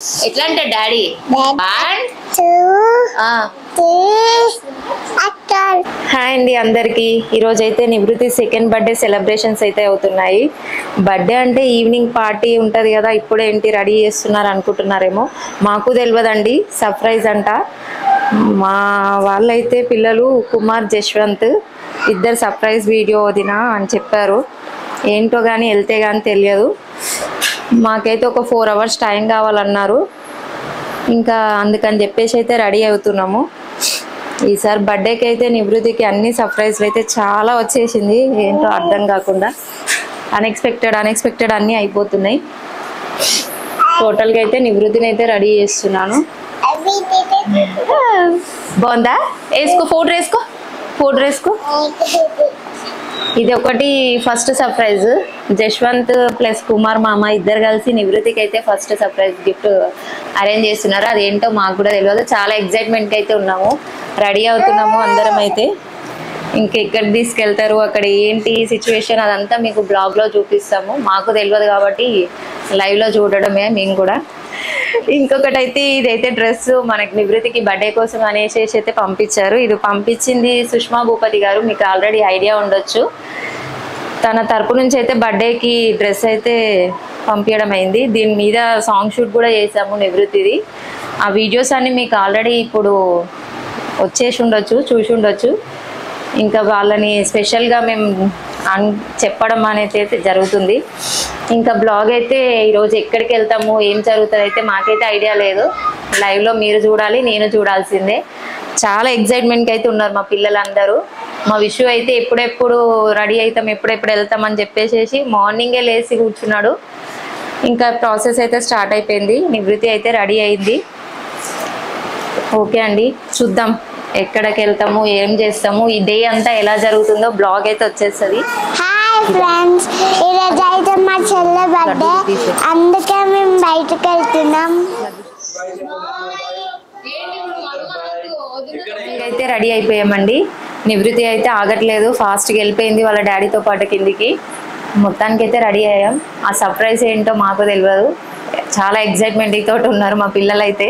ఎట్లా అంటే daddy 1 2 hi అండి అందరికి ఈరోజు అయితే నివృత్తి సెకండ్ బర్త్డే సెలబ్రేషన్స్ అయితే అవుతున్నాయి. బర్త్డే అంటే ఈవినింగ్ పార్టీ ఉంటుంది కదా, ఇప్పుడు ఏంటి రెడీ చేస్తున్నారు అనుకుంటున్నారేమో, మాకు తెలియదండి, సర్ప్రైజ్ అంట. మా వాళ్ళైతే పిల్లలు కుమార్ జశ్వంత్ ఇద్దరు సర్ప్రైజ్ వీడియో వదినా అని చెప్పారు. ఏంటో కానీ వెళ్తే కానీ తెలియదు. మాకైతే ఒక 4 hours టైం కావాలన్నారు. ఇంకా అందుకని చెప్పేసి అయితే రెడీ అవుతున్నాము. ఈసారి బర్త్డేకి అయితే నివృత్తికి అన్ని సర్ప్రైజ్లు అయితే చాలా వచ్చేసింది. ఏంటో అర్థం కాకుండా అన్ఎక్స్పెక్టెడ్ అన్నీ అయిపోతున్నాయి. టోటల్గా అయితే నివృత్తిని అయితే రెడీ చేస్తున్నాను. బాగుందా? వేసుకో, ఫోటో వేసుకో. ఇది ఒకటి first surprise. Jashwanth plus Kumar మామ ఇద్దరు కలిసి నివృత్తికి అయితే ఫస్ట్ సర్ప్రైజ్ గిఫ్ట్ అరేంజ్ చేస్తున్నారు. అదేంటో మాకు కూడా తెలియదు. చాలా ఎగ్జైట్మెంట్కి అయితే ఉన్నాము, రెడీ అవుతున్నాము అందరం. అయితే ఇంకెక్కడ తీసుకెళ్తారు, అక్కడ ఏంటి సిచ్యువేషన్ అదంతా మీకు బ్లాగ్లో చూపిస్తాము. మాకు తెలియదు కాబట్టి లైవ్లో చూడడమే మేము కూడా. ఇంకొకటి అయితే ఇదైతే డ్రెస్ మనకి నివృత్తికి బర్త్డే కోసం అనేసి అయితే పంపించారు. ఇది పంపించింది సుష్మా భూపతి గారు, మీకు ఆల్రెడీ ఐడియా ఉండొచ్చు. తన తరపు నుంచి అయితే బర్త్డేకి డ్రెస్ అయితే పంపించడం అయింది. దీని మీద సాంగ్ షూట్ కూడా చేసాము నివృత్తిది. ఆ వీడియోస్ అన్ని మీకు ఆల్రెడీ ఇప్పుడు వచ్చేసి ఉండొచ్చు, చూసి ఉండొచ్చు. ఇంకా వాళ్ళని స్పెషల్గా మేము చెప్పడం అనేది అయితే జరుగుతుంది. ఇంకా బ్లాగ్ అయితే ఈరోజు ఎక్కడికి వెళ్తాము, ఏం జరుగుతుంది అయితే మాకైతే ఐడియా లేదు. లైవ్లో మీరు చూడాలి, నేను చూడాల్సిందే. చాలా ఎగ్జైట్మెంట్కి అయితే ఉన్నారు మా పిల్లలందరూ. మా విషు అయితే ఎప్పుడెప్పుడు రెడీ అవుతాం, ఎప్పుడెప్పుడు వెళ్తామని చెప్పేసి మార్నింగే లేచి కూర్చున్నాడు. ఇంకా ప్రాసెస్ అయితే స్టార్ట్ అయిపోయింది. నివృత్తి అయితే రెడీ అయింది. ఓకే అండి, చూద్దాం ఎక్కడికి వెళ్తాము, ఏం చేస్తాము, ఈ డే అంతా ఎలా జరుగుతుందో బ్లాగ్ అయితే వచ్చేస్తుంది. హాయ్ ఫ్రెండ్స్, ఈరోజు అయితే మా చెల్లె బర్త్డే, అందుకే మేము బయటకు వెళ్తున్నాం. అయితే రెడీ అయిపోయామండి. నివృత్తి అయితే ఆగట్లేదు, ఫాస్ట్గా వెళ్ళిపోయింది వాళ్ళ డాడీతో పాటు కిందికి. మొత్తానికి అయితే రెడీ అయ్యాం. ఆ సర్ప్రైజ్ ఏంటో మాకు తెలియదు. చాలా ఎగ్జైట్మెంట్ తోటి ఉన్నారు మా పిల్లలు అయితే.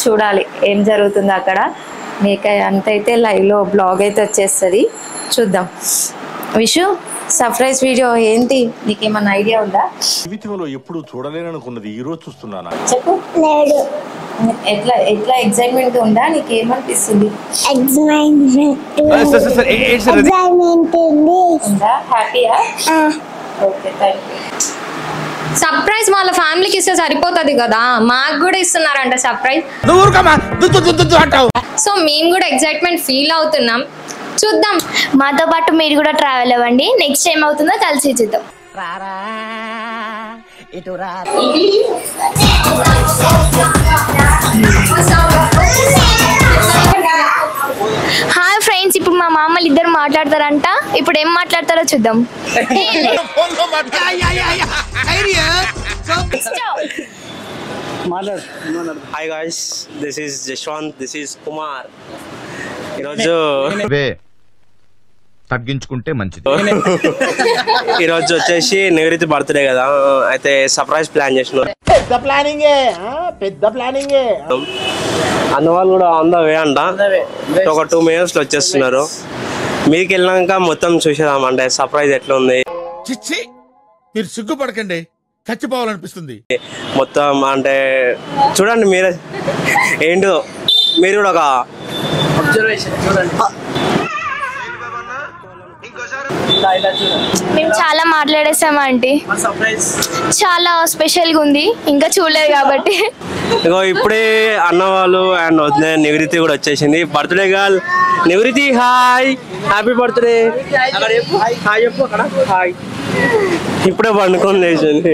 చూడాలి ఏం జరుగుతుందో అక్కడ. మీకు అంతైతే లైవ్లో బ్లాగ్ అయితే వచ్చేస్తుంది, చూద్దాం. విషు, సర్ప్రైజ్ వీడియో ఏంటి, నీకేమన్నా ఐడియా ఉందా? జీవితంలో ఎప్పుడు చూడలేననుకున్నది ఈ రోజు చూస్తున్నానా? చెప్పు. లేదు. ఎట్లా ఎగ్జైట్మెంట్ ఉందా, నీకేమనిపిస్తుంది? ఎగ్జైట్మెంట్ ఉందా? హ్యాపీయా? Okay, thank you. సర్ప్రైజ్ వాళ్ళ ఫ్యామిలీకి ఇస్తే సరిపోతుంది కదా, మాకు కూడా ఇస్తున్నారంట సర్ప్రైజ్. సో మేము కూడా ఎగ్జైట్మెంట్ ఫీల్ అవుతున్నాం, చూద్దాం. మాతో పాటు మీరు కూడా ట్రావెల్ అవ్వండి. నెక్స్ట్ ఏం అవుతుందో కలిసి చూద్దాం. హాయ్ ఫ్రెండ్స్, ఇప్పుడు మా మామలు ఇద్దరు మాట్లాడతారంట. ఇప్పుడు ఏం మాట్లాడతారో చూద్దాం. Hi guys, this is Jashwanth, this is Kumar. ఈరోజు తగ్గించుకుంటే మంచిది. ఈరోజు వచ్చేసి నివృత్తి బర్త్డే కదా, అయితే సర్ప్రైజ్ ప్లాన్ చేసినారు. పెద్ద ప్లానింగే. అన్నవాళ్ళు కూడా ఆన్ ద వే అంట. ఒక 2 minutes లో వచ్చేస్తున్నారు. మీకు వెళ్ళినాక మొత్తం చూసేదామంటే సర్ప్రైజ్ ఎట్లా ఉంది. మీరు సిగ్గుపడకండి, చచ్చిపోవాలనిపిస్తుంది. మొత్తం అంటే చూడండి మీరే, ఏంటో మీరు కూడా ఒక అబ్జర్వేషన్ చూడండి. మేము చాలా మాట్లాడేసాము ఆంటీ, చాలా స్పెషల్గా ఉంది, ఇంకా చూడలేదు కాబట్టి. ఇగో ఇప్పుడే అన్నవాళ్ళు అండ్ వదిన నివృత్తి కూడా వచ్చేసింది. బర్త్డే గర్ల్ నివృత్తి, హాయ్, హ్యాపీ బర్త్డే. హాయ్ చెప్పు అక్కడ. హాయ్. ఇప్పుడే పండుకొని లేచింది.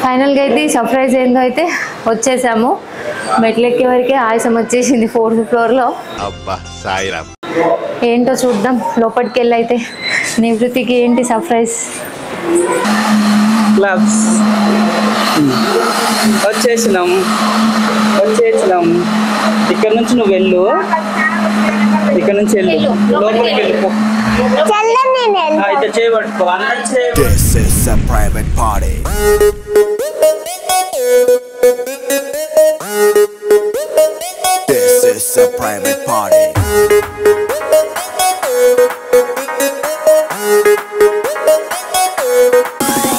ఫైనల్గా అయితే ఈ సర్ప్రైజ్ ఏందో అయితే వచ్చేసాము. మెట్లెక్కే వరకే ఆయాసం వచ్చేసింది 4th floorలో. ఏంటో చూద్దాం లోపలికి వెళ్ళి. అయితే నివృత్తికి ఏంటి సర్ప్రైజ్? వచ్చేసినాం. ఇక్కడ నుంచి నువ్వు వెళ్ళు, ఇక్కడ నుంచి వెళ్ళు లోపలికి వెళ్ళిపో అయితే చేయబట్టుకో అన్నట్టు This is a private party. This is a private party.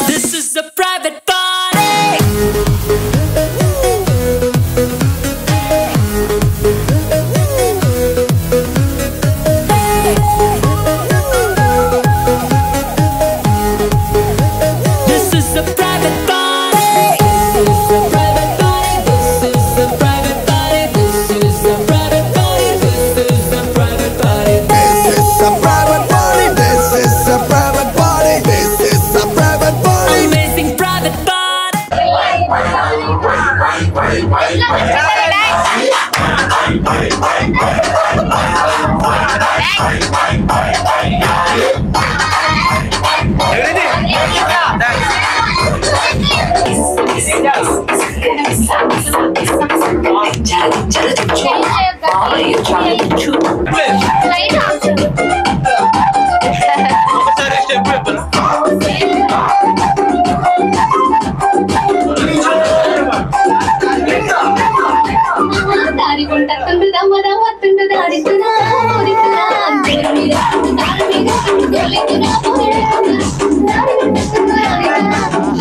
This is a private party. This is a private party. This is a private party. This is a private party. This is a private party. This is a private party. This is a private party. This is a private party. This is a private party. Amazing private party.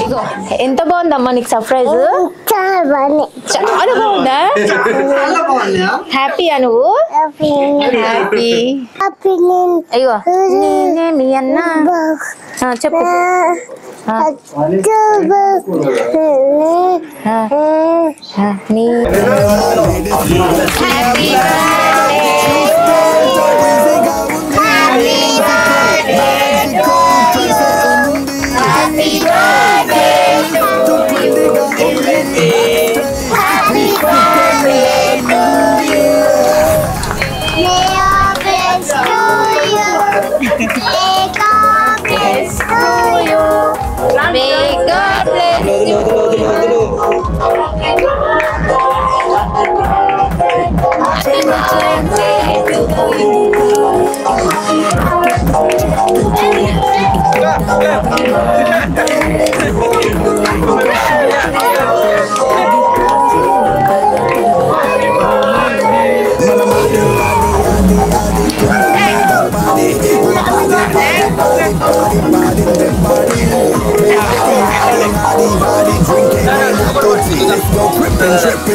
ఇగో ఎంత బాగుందమ్మా నీకు surprise చాలా బాగుందా హ్యాపీయా నువ్వు happy అయ్యో నేనే మీ అన్న చెప్పు నీ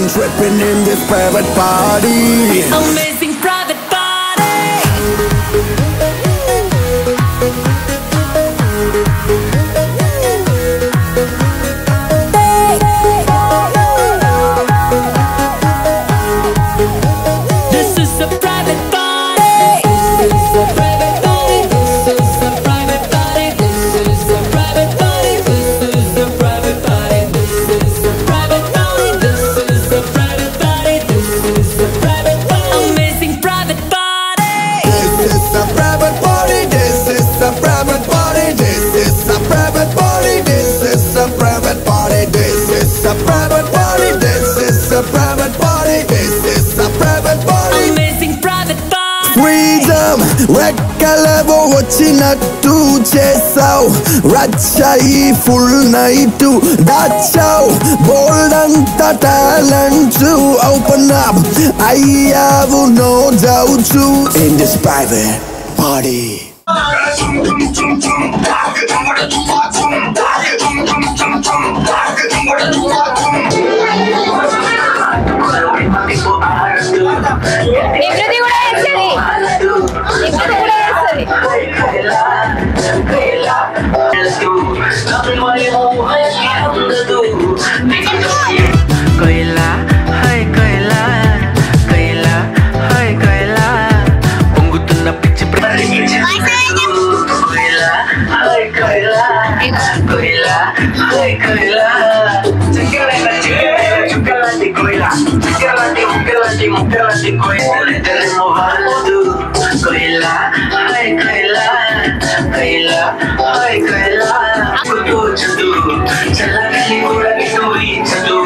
Tripping in this private party. Amazing private party. This is a private party. This is a private party. This is a private party. This is a private party. This is a private party. This is a private party. This is a private party. This is a private party. Amazing private party. This is a private party. This is a private party. This is a private party. This is a private party. This is a private party. This is a private party. This is a private party. Amazing private party. Freedom, రెక్కలవో వచ్చినట్టు చేసావు రచ్చాయి full night దాచావు బోల్డ్ అంత talent open up అయ్యావు no doubt in this private party నివృత్తి కూడా వేస్తుంది నివృత్తి కూడా వేస్తుంది Koila, hai koila, koila, hai koila, పొంగుతున్న పిచ్చి koila, hai koila, koila, hai koila, చుక్కలాంటి koila, ముక్కలాంటి koila, ఇద్దరేమో వాళ్ళు koila, hai koila, koila, hai koila, కూర్చుంటూ చల్లగాలి కూడా వినిపించదు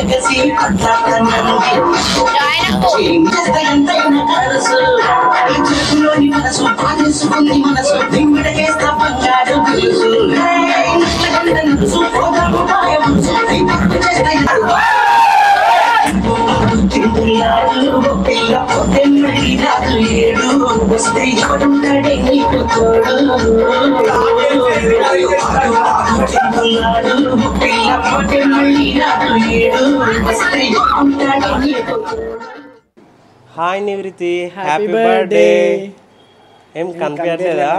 ఎగసి కొట్లాడనండి ఎంతైనా కలసు చేతిలోని మనసు పాదేసుకుంది మనసు దిమ్మిడకేస్తా బంగారు తెలుసు నలుసు పోదాము మాయ మనసు చేస్తాయి పిల్ల పోతే మళ్ళీ నాకు ఏడు వస్తే ఎవడుంటాడే నీకు తోడు పిల్ల పోతే మళ్ళీ నాకు ఏడు వస్తే ఎవడుంటాడే నీకు హాయ్ నివృత్తి, హ్యాపీ బర్త్డే. ఏం కనిపించట్లేదా?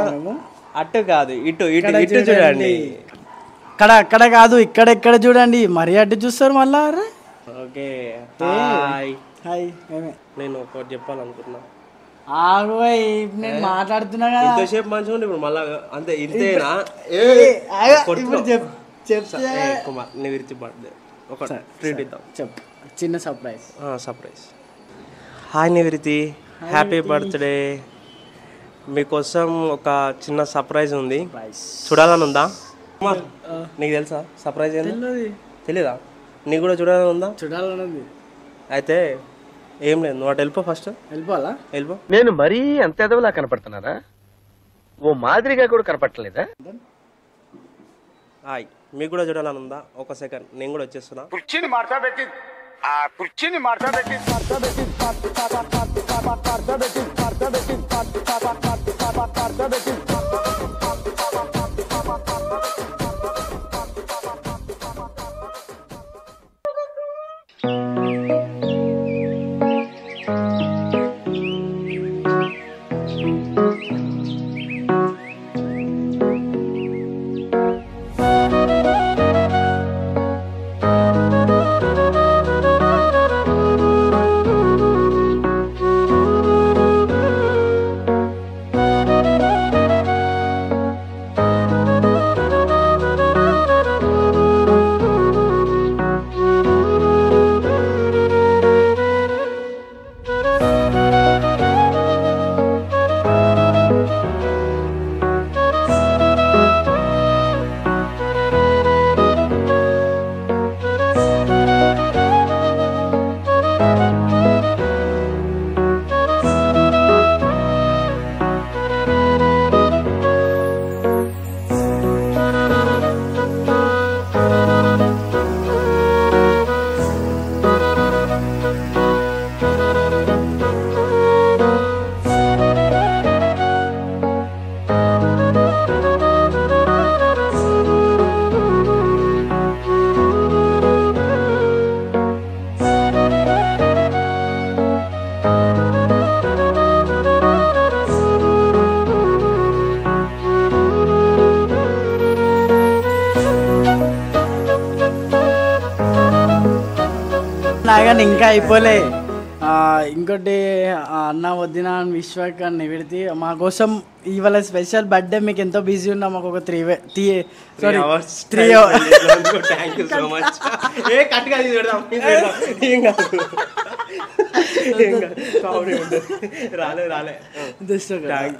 అటు కాదు, ఇటు ఇటు ఇటు చూడండి. అక్కడ కాదు, ఇక్కడ చూడండి. మరి అటు చూస్తారు మళ్ళా. Okay hi hi. నేను ఒకటి చెప్పాలనుకుంటున్నా. నేను మాట్లాడుతున్నా కదా. ఇంతసేపు మంచిగా ఉండి ఇప్పుడు మళ్ళా అంతే ఇంతేనా? కుమార్ నివృత్తి బర్త్డే ఒక ట్రీట్ ఇద్దాం. చెప్పు, చిన్న సర్ప్రైజ్. సర్ప్రైజ్. హాయ్ నివృత్తి, హ్యాపీ బర్త్డే. మీకోసం ఒక చిన్న సర్ప్రైజ్ ఉంది, చూడాలని ఉందా? నీకు తెలుసా సర్ప్రైజ్ ఏంది? తెలీదా? నీకు కూడా చూడాలని ఉందా? చూడాలని ఉంది. అయితే ఏం లేదు, నువ్వు అటు వెళ్ళిపో. ఫస్ట్ వెళ్ళిపోవాలా? వెళ్ళిపో. నేను మరీ అంత ఎదవలా కనపడుతున్నారా? ఓ మాదిరిగా కూడా కనపడలేదా? హాయ్, మీకు కూడా చూడాలని ఉందా? ఒక సెకండ్, నేను కూడా వచ్చేస్తున్నా. కుర్చీని మార్చబెట్టి ఆ కుర్చీని మార్చబెట్టి నాగని ఇంకా అయిపోలే. ఇంకోటి అన్న వదిన విశ్వక్ నివృత్తి మా కోసం ఇవాళ స్పెషల్ బర్త్డే. మీకు ఎంతో బిజీ ఉన్నా మాకు ఒక 3 hours. Thank you so much. ఏ కట్టుగా రాలే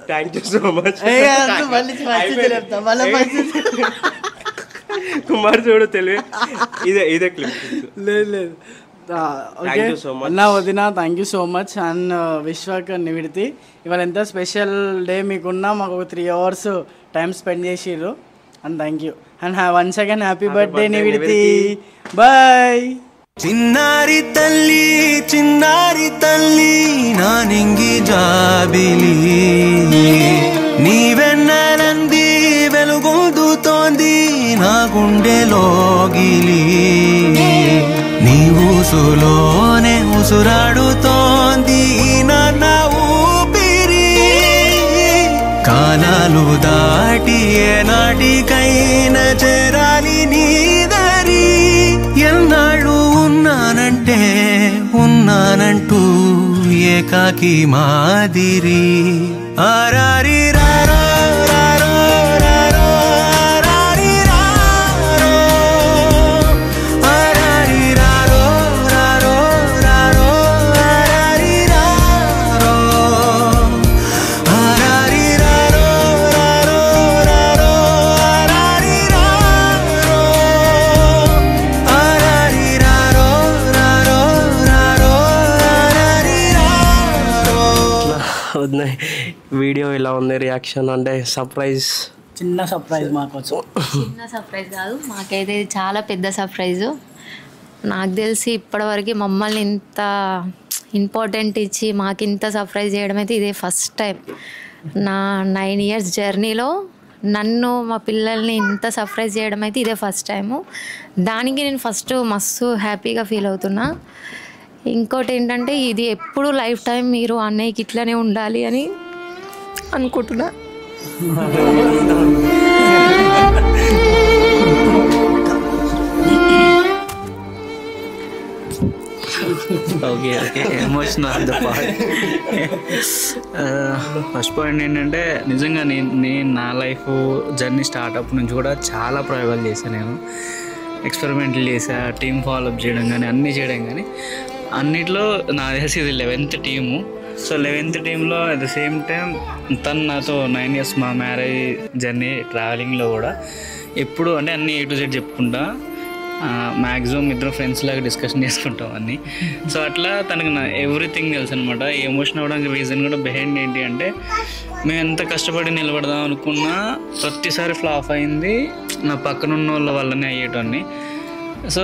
thank you so much. Kumar చూడు తెలివి ఇదే క్లిప్. లేదు అన్న వదిన thank you so much. And Vishwak నివృత్తి ఇవాళ ఎంత స్పెషల్ డే మీకున్నా మాకు ఒక 3 hours టైం స్పెండ్ చేసిర్రు. And thank you. And once again happy birthday నివృత్తి. బాయ్. చిన్నారి తల్లి నా నింగి జాబిలి నీవెన్నెలంది వెలుగొందుతోంది నా గుండెలోగిలి నీ ఊసులోనే ఉసురాడుతోంది నాన్న ఊపిరి కాలాలు దాటి ఏనాటికైనా చేరాలి నీ దారి ఎన్నాళ్ళు ఉన్నానంటూ ఏకాకి మాదిరి ఆరారి రారో రారో రారో ఆరారి రారో ఆరారి రారో రారో రారో ఆరారి రారో ఆరారి రారో రారో రారో ఆరారి రారో ఆరారి రారో వీడియో ఇలా ఉంది రియాక్షన్ అంటే సర్ప్రైజ్ చిన్న సర్ప్రైజ్ మాకోసం. చిన్న సర్ప్రైజ్ కాదు, మాకైతే ఇది చాలా పెద్ద సర్ప్రైజు. నాకు తెలిసి ఇప్పటివరకు మమ్మల్ని ఇంత ఇంపార్టెంట్ ఇచ్చి మాకు ఇంత సర్ప్రైజ్ చేయడం అయితే ఇదే ఫస్ట్ టైం. నా 9 years జర్నీలో నన్ను మా పిల్లల్ని ఇంత సర్ప్రైజ్ చేయడం అయితే ఇదే ఫస్ట్ టైము. దానికి నేను ఫస్ట్ మస్తు హ్యాపీగా ఫీల్ అవుతున్నా. ఇంకోటి ఏంటంటే ఇది ఎప్పుడు లైఫ్ టైం మీరు అన్నయ్యకి ఇట్లనే ఉండాలి అని అనుకుంటున్నా. Okay okay emotional the part. First point ఏంటంటే నిజంగా నేను నా లైఫ్ జర్నీ స్టార్ట్అప్ నుంచి కూడా చాలా ప్రయోగాలు చేశాను. నేను ఎక్స్పెరిమెంట్లు చేసా, టీమ్ ఫాలోఅప్ చేయడం కానీ అన్నీ చేయడం కానీ అన్నిట్లో నా తెలిసి ఇది 11th టీము. సో 11th టీంలో అట్ ద సేమ్ టైం తను నాతో 9 years మా మ్యారేజ్ జర్నీ ట్రావెలింగ్లో కూడా ఎప్పుడు అంటే అన్నీ A to Z చెప్పుకుంటా, మ్యాక్సిమం ఇద్దరు ఫ్రెండ్స్ లాగా డిస్కషన్ చేసుకుంటాం అన్నీ. సో అట్లా తనకు నా ఎవ్రీథింగ్ తెలుసు అనమాట. ఎమోషన్ అవ్వడానికి రీజన్ కూడా బిహైండ్ ఏంటి అంటే మేము ఎంత కష్టపడి నిలబడదాం అనుకున్నా ప్రతిసారి ఫ్లాప్ అయింది నా పక్కనున్న వాళ్ళ వల్లనే అయ్యేటన్ని. సో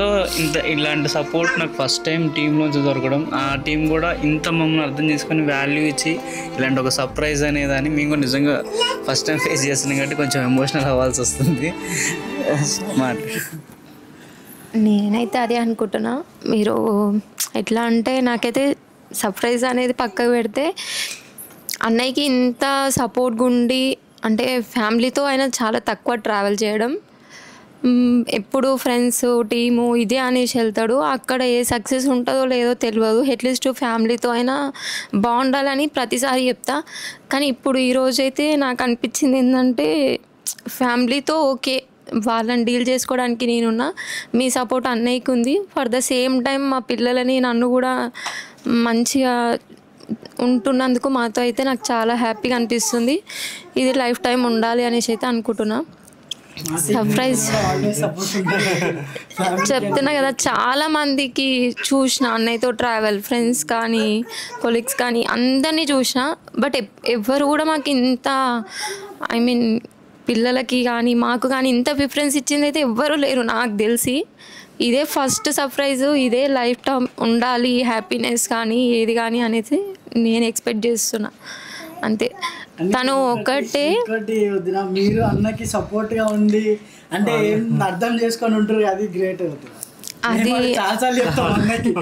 ఇలాంటి సపోర్ట్ నాకు ఫస్ట్ టైం టీంలోంచి దొరకడం, ఆ టీం కూడా ఇంత మమ్మల్ని అర్థం చేసుకొని వాల్యూ ఇచ్చి ఇలాంటి ఒక సర్ప్రైజ్ అనేదాన్ని మేము కూడా నిజంగా ఫస్ట్ టైం ఫేస్ చేస్తున్నాం కాబట్టి కొంచెం ఎమోషనల్ అవ్వాల్సి వస్తుంది. నేనైతే అదే అనుకుంటున్నా. మీరు ఎట్లా అంటే నాకైతే సర్ప్రైజ్ అనేది పక్కకు పెడితే అన్నయ్యకి ఇంత సపోర్ట్గా ఉండి అంటే ఫ్యామిలీతో అయినా చాలా తక్కువ ట్రావెల్ చేయడం, ఎప్పుడు ఫ్రెండ్స్ టీము ఇదే అనేసి వెళ్తాడు. అక్కడ ఏ సక్సెస్ ఉంటుందో లేదో తెలియదు. అట్లీస్ట్ ఫ్యామిలీతో అయినా బాగుండాలని ప్రతిసారి చెప్తా. కానీ ఇప్పుడు ఈరోజైతే నాకు అనిపించింది ఏంటంటే ఫ్యామిలీతో ఓకే వాళ్ళని డీల్ చేసుకోవడానికి నేనున్నా, మీ సపోర్ట్ అన్నయ్యకి ఉంది. ఫర్ ద సేమ్ టైం మా పిల్లలని నన్ను కూడా మంచిగా ఉంటున్నందుకు మాతో అయితే నాకు చాలా హ్యాపీగా అనిపిస్తుంది. ఇది లైఫ్ టైం ఉండాలి అనేసి అయితే అనుకుంటున్నా. సర్ప్రైజ్ చెప్తున్నా కదా, చాలా మందికి చూసిన అన్నయ్యతో ట్రావెల్, ఫ్రెండ్స్ కానీ కొలీగ్స్ కానీ అందరినీ చూసిన. బట్ ఎవ్వరు కూడా మాకు ఇంత పిల్లలకి కానీ మాకు కానీ ఇంత ప్రిఫరెన్స్ ఇచ్చింది అయితే ఎవ్వరూ లేరు నాకు తెలిసి. ఇదే ఫస్ట్ సర్ప్రైజు, ఇదే లైఫ్ టైం ఉండాలి హ్యాపీనెస్ కానీ ఏది కానీ అనేది నేను ఎక్స్పెక్ట్ చేస్తున్నా అంతే. తను ఒకటి మీరు అన్నకి సపోర్ట్గా ఉండి అంటే ఏం అర్థం చేసుకొని ఉంటారు, అది గ్రేట్ అవుతుంది. అది చాలాసార్లు చెప్తాం అన్నకి,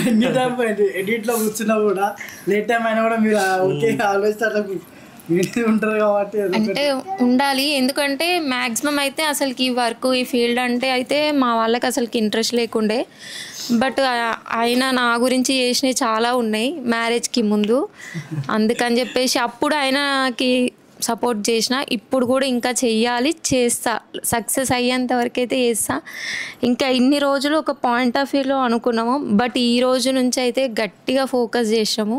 ఎన్ని టైం ఎడిట్లో కూర్చున్నా కూడా లేట్ టైం అయినా కూడా మీరు ఓకే ఆలోచిస్తే ఉంటారు కాబట్టి అంటే ఉండాలి. ఎందుకంటే మ్యాక్సిమం అయితే అసలుకి ఈ వర్క్ ఈ ఫీల్డ్ అంటే అయితే మా వాళ్ళకి అసలుకి ఇంట్రెస్ట్ లేకుండే. బట్ ఆయన నా గురించి చేసినవి చాలా ఉన్నాయి మ్యారేజ్కి ముందు. అందుకని చెప్పేసి అప్పుడు ఆయనకి సపోర్ట్ చేసిన, ఇప్పుడు కూడా ఇంకా చెయ్యాలి, చేస్తా, సక్సెస్ అయ్యేంత వరకు అయితే చేస్తా. ఇంకా ఇన్ని రోజులు ఒక పాయింట్ ఆఫ్ వ్యూలో అనుకున్నాము, బట్ ఈ రోజు నుంచి అయితే గట్టిగా ఫోకస్ చేసాము.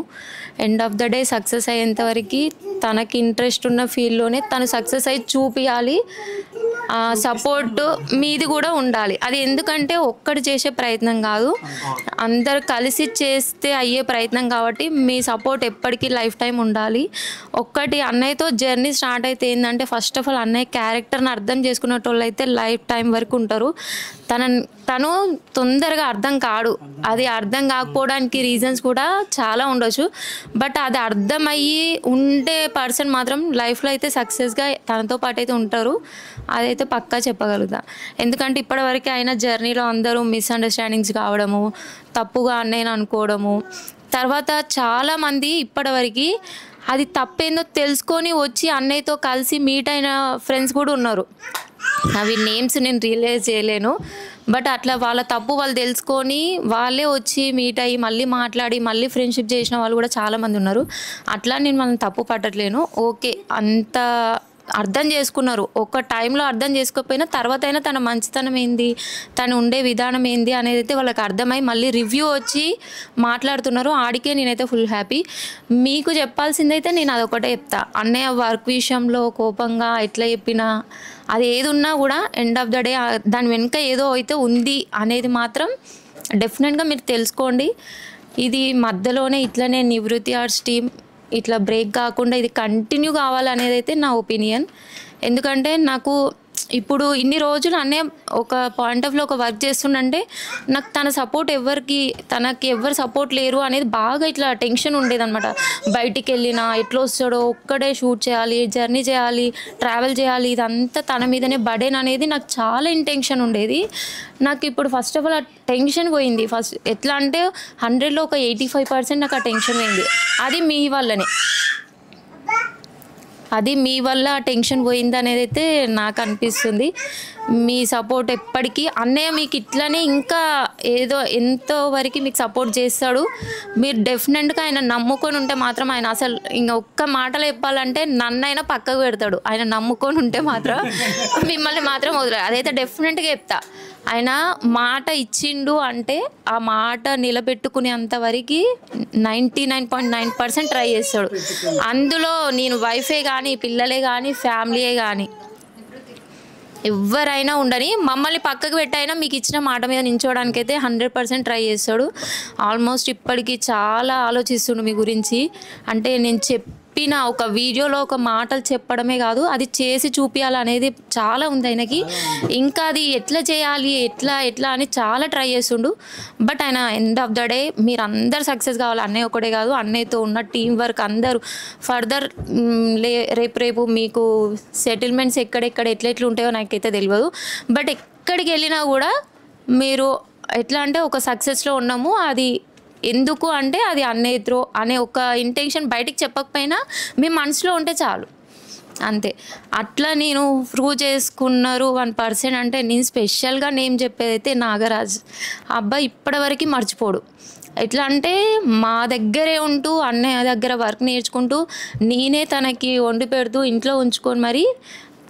End of the day success అయ్యేంత వరకు తనకి ఇంట్రెస్ట్ ఉన్న ఫీల్డ్లోనే తను సక్సెస్ అయ్యి చూపించాలి. సపోర్ట్ మీది కూడా ఉండాలి. అది ఎందుకంటే ఒక్కటి చేసే ప్రయత్నం కాదు, అందరు కలిసి చేస్తే అయ్యే ప్రయత్నం కాబట్టి మీ సపోర్ట్ ఎప్పటికీ లైఫ్ టైం ఉండాలి. ఒక్కటి అన్నయ్యతో జర్నీ స్టార్ట్ అయితే ఏంటంటే ఫస్ట్ ఆఫ్ ఆల్ అన్నయ్య క్యారెక్టర్ని అర్థం చేసుకునేటోళ్ళు అయితే లైఫ్ టైం వరకు ఉంటారు. తను తొందరగా అర్థం కాడు. అది అర్థం కాకపోవడానికి రీజన్స్ కూడా చాలా ఉండొచ్చు. బట్ అది అర్థమయ్యి ఉండే పర్సన్ మాత్రం లైఫ్లో అయితే సక్సెస్గా తనతో పాటు అయితే ఉంటారు. అదైతే పక్కా చెప్పగలుగుతా. ఎందుకంటే ఇప్పటివరకు అయిన జర్నీలో అందరూ మిస్అండర్స్టాండింగ్స్ కావడము, తప్పుగా అన్నయ్యని అనుకోవడము, తర్వాత చాలామంది ఇప్పటివరకు అది తప్పేందో తెలుసుకొని వచ్చి అన్నయ్యతో కలిసి మీట్ అయిన ఫ్రెండ్స్ కూడా ఉన్నారు. అవి నేమ్స్ నేను రియలైజ్ చేయలేను. బట్ అట్లా వాళ్ళ తప్పు వాళ్ళు తెలుసుకొని వాళ్ళే వచ్చి మీట్ అయ్యి మళ్ళీ మాట్లాడి మళ్ళీ ఫ్రెండ్షిప్ చేసిన వాళ్ళు కూడా చాలామంది ఉన్నారు. అట్లా నేను వాళ్ళని తప్పు పట్టట్లేను. ఓకే, అంత అర్థం చేసుకున్నారు. ఒక టైంలో అర్థం చేసుకోకపోయినా తర్వాత అయినా తన మంచితనం ఏంది, తను ఉండే విధానం ఏంది అనేది అయితే వాళ్ళకి అర్థమై మళ్ళీ రివ్యూ వచ్చి మాట్లాడుతున్నారు. ఆడికే నేనైతే ఫుల్ హ్యాపీ. మీకు చెప్పాల్సిందైతే నేను అదొకటే చెప్తా, అన్నయ్య వర్క్ విషయంలో కోపంగా ఎట్లా చెప్పినా అది ఏది ఉన్నా కూడా ఎండ్ ఆఫ్ ద డే దాని వెనుక ఏదో అయితే ఉంది అనేది మాత్రం డెఫినెట్గా మీరు తెలుసుకోండి. ఇది మధ్యలోనే ఇట్లనే నివృత్తి ఆర్ట్స్ టీం ఇట్లా బ్రేక్ కాకుండా ఇది కంటిన్యూ కావాలనేది అయితే నా ఒపీనియన్. ఎందుకంటే నాకు ఇప్పుడు ఇన్ని రోజులు అనే ఒక పాయింట్ ఆఫ్ లో ఒక వర్క్ చేస్తుండంటే నాకు తన సపోర్ట్ తనకి ఎవరు సపోర్ట్ లేరు అనేది బాగా ఇట్లా టెన్షన్ ఉండేదన్నమాట. బయటికి వెళ్ళినా ఎట్లా వస్తాడో, ఒక్కడే షూట్ చేయాలి, జర్నీ చేయాలి, ట్రావెల్ చేయాలి, ఇదంతా తన మీదనే బర్డెన్ అనేది నాకు చాలా ఇంటెన్షన్ ఉండేది. నాకు ఇప్పుడు ఫస్ట్ ఆఫ్ ఆల్ ఆ టెన్షన్ పోయింది. ఫస్ట్ ఎట్లా అంటే 100లో ఒక 85% నాకు ఆ టెన్షన్ పోయింది. అది మీ వల్లనే, అది మీ వల్ల టెన్షన్ పోయింది అనేది అయితే నాకు అనిపిస్తుంది. మీ సపోర్ట్ ఎప్పటికీ అన్నయ్య మీకు ఇట్లనే ఇంకా ఏదో ఎంతో వరకు మీకు సపోర్ట్ చేస్తాడు. మీరు డెఫినెట్గా ఆయన నమ్ముకొని ఉంటే మాత్రం ఆయన అసలు ఇంకా ఒక్క మాటలో చెప్పాలంటే నన్నైనా పక్కకు పెడతాడు. ఆయన నమ్ముకొని ఉంటే మాత్రం మిమ్మల్ని మాత్రం వదిలేదు. అదైతే డెఫినెట్గా చెప్తా. ఆయన మాట ఇచ్చిండు అంటే ఆ మాట నిలబెట్టుకునేంత వరకు 99.9% ట్రై చేస్తాడు. అందులో నేను వైఫే కానీ, పిల్లలే కానీ, ఫ్యామిలీయే కానీ ఎవరైనా ఉండని మమ్మల్ని పక్కకు పెట్టైనా మీకు ఇచ్చిన మాట మీద నించోడానికి అయితే 100% ట్రై చేస్తాడు. ఆల్మోస్ట్ ఇప్పటికీ చాలా ఆలోచిస్తుండు మీ గురించి. అంటే నేను చెప్పిన ఒక వీడియోలో ఒక మాటలు చెప్పడమే కాదు, అది చేసి చూపించాలనేది చాలా ఉంది ఆయనకి. ఇంకా అది ఎట్లా చేయాలి, ఎట్లా అని చాలా ట్రై చేస్తుండు. బట్ ఆయన ఎండ్ ఆఫ్ ద డే మీరు అందరు సక్సెస్ కావాలి. అన్నయ్య ఒకటే కాదు, అన్నయ్యతో ఉన్న టీం వర్క్ అందరూ ఫర్దర్ రేపు మీకు సెటిల్మెంట్స్ ఎక్కడెక్కడ ఎట్లా ఉంటాయో నాకైతే తెలియదు. బట్ ఎక్కడికి వెళ్ళినా కూడా మీరు ఎట్లా అంటే ఒక సక్సెస్లో ఉన్నాము. అది ఎందుకు అంటే అది అన్నయ్యతో అనే ఒక ఇంటెన్షన్ బయటికి చెప్పకపోయినా మీ మనసులో ఉంటే చాలు, అంతే. అట్లా నేను ప్రూవ్ చేసుకున్నారు 1% అంటే నేను స్పెషల్గా నేమ్ చెప్పేదైతే నాగరాజ్. ఆ అబ్బాయి ఇప్పటివరకు మర్చిపోడు. ఎట్లా అంటే మా దగ్గరే ఉంటూ అన్నయ్య దగ్గర వర్క్ నేర్చుకుంటూ నేనే తనకి వండి పెడుతూ ఇంట్లో ఉంచుకొని మరి